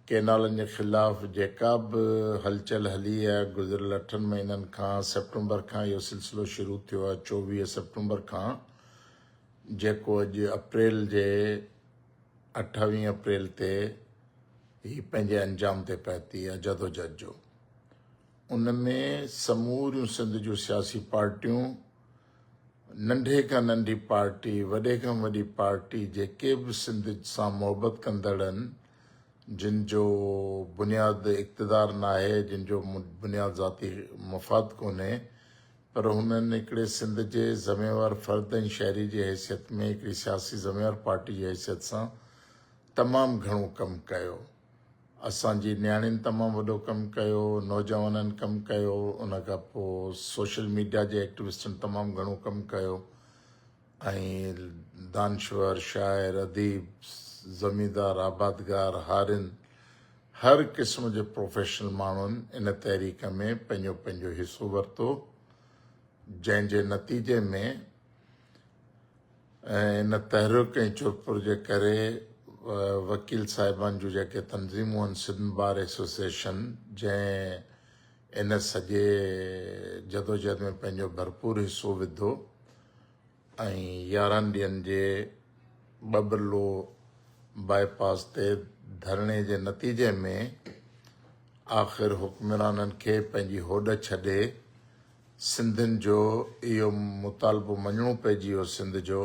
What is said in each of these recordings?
केनालनि जे ख़िलाफ़ जेका बि हलचल हली आहे गुज़िरियल 8 महीननि खां सेप्टेंबर खां इहो सिलसिलो शुरू थियो आहे 24 सेप्टेंबर खां, जेको अॼु अप्रैल जे 28 अप्रैल ते ही पंहिंजे अंजाम ते पहुती आहे जदोजहद जो। उन में समूरियूं सिंध जूं सियासी पार्टियूं, नंढे खां नंढी पार्टी, वॾे खां वॾी पार्टी, जेके बि सिंध सां मोहबत कंदड़ आहिनि, जिन जो बुनियाद इक़्तिदार न आहे, जिन जो बुनियाद ज़ाती मफ़ाद कोन्हे, पर हुननि हिकिड़े सिंध जे ज़िम्मेवार फ़र्द ऐं शहरी जी हैसियत में हिकिड़ी सियासी ज़िम्मेवार पार्टी जी हैसियत सां तमामु घणो कमु कयो। असांजी नियाणियुनि तमामु वॾो कमु कयो, नौजवाननि कमु कयो, उन खां पोइ सोशल मीडिया जे एक्टिविस्टनि तमामु घणो कमु कयो, ऐं दानश्वर, शाइर, अदीब, ज़मींदार, आबादगार, हारिन, हर क़िस्म जे प्रोफेशनल माण्हुनि इन तहरीक में पंहिंजो पंहिंजो हिसो वरितो, जंहिंजे नतीजे में इन तहरीक ऐं चुरपुर जे करे वकील साहिबान जूं जेके तंज़ीमूं आहिनि, सिंध बार एसोसिएशन, जंहिं इन सॼे जदोजहद में पंहिंजो भरपूर हिसो विधो, ऐं 11 ॾींहंनि जे बबलो बाईपास ते धरणे जे नतीजे में आख़िर हुक्मराननि खे पंहिंजी होॾ छॾे सिंधियुनि जो इहो मुतालबो मञणो पइजी वियो सिंध जो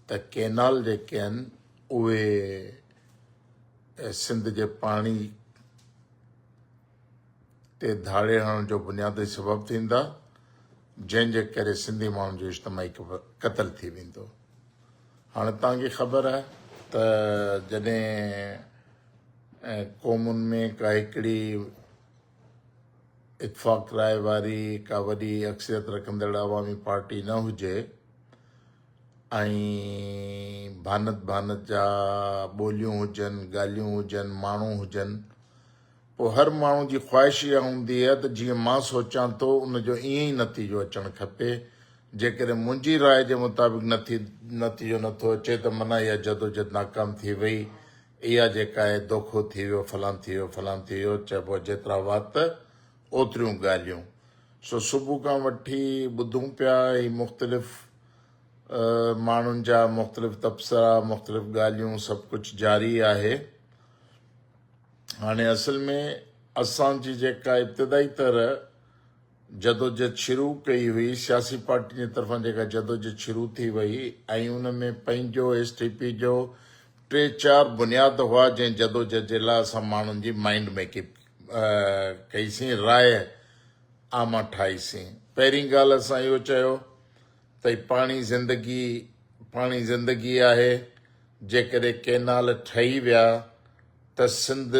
त केनाल जेके आहिनि उहे सिंध जे पाणी ते धाड़े हणण जो बुनियादी सबबु थींदा, जंहिंजे करे सिंधी माण्हुनि जो इज्तमाही क़तल थी वेंदो। हाणे तव्हांखे ख़बर आहे त जॾहिं क़ौमुनि में का हिकिड़ी इतफ़ाक़ राय वारी का वॾी अक्सरियत रखंदड़ अवामी पार्टी न हुजे, ऐं भानत भानत जा ॿोलियूं हुजनि, ॻाल्हियूं हुजनि, माण्हू हुजनि, पोइ हर माण्हू जी ख़्वाहिश इहा हूंदी आहे त जीअं मां सोचां थो उनजो ईअं ई नतीजो अचणु खपे। जेकॾहिं मुंहिंजी राय जे मुताबिक़ नतीजो नथो अचे त माना इहा जदोजहद नाकाम थी वई, इहा जेका आहे दोखो थी वियो, फलां थी वियो, फलां थी वियो, चइबो जेतिरा वात ओतिरियूं ॻाल्हियूं। सो सुबुह खां वठी ॿुधूं पिया ही मुख़्तलिफ़ माण्हुनि जा मुख़्तलिफ़ तबसरा, मुख़्तलिफ़ ॻाल्हियूं, सभु कुझु जारी आहे। हाणे असल में असांजी जेका इब्तिदाई तरह जदोजहद शुरू कई हुई, सियासी पार्टी जे तरफ़ां जेका जदोजहद शुरू थी वई, ऐं उन में पंहिंजो STP जो 3-4 बुनियाद हुआ, जंहिं जदोजहद जे लाइ असां माण्हुनि जी माइंड मेकिंग कईसीं, राय आमा ठाहीसीं। पहिरीं ॻाल्हि असां इहो चयो त पाणी ज़िंदगी आहे, जेकॾहिं केनाल ठही विया त सिंध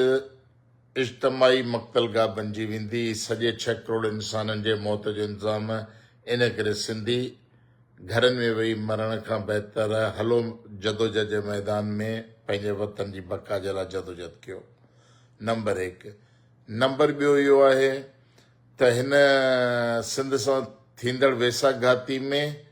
इज्तमाही मक़तलगाह बणिजी वेंदी, सॼे 6 करोड़ इंसाननि जे मौत जो इंतज़ाम। इन करे सिंधी घरनि में वेही मरण खां बहितर हलो जदोजहद जे मैदान में पंहिंजे वतन जी बका जे लाइ जदोजहद कयो। नंबर 1। नंबर ॿियो इहो आहे त हिन सिंध सां थींदड़ वेसाघाती में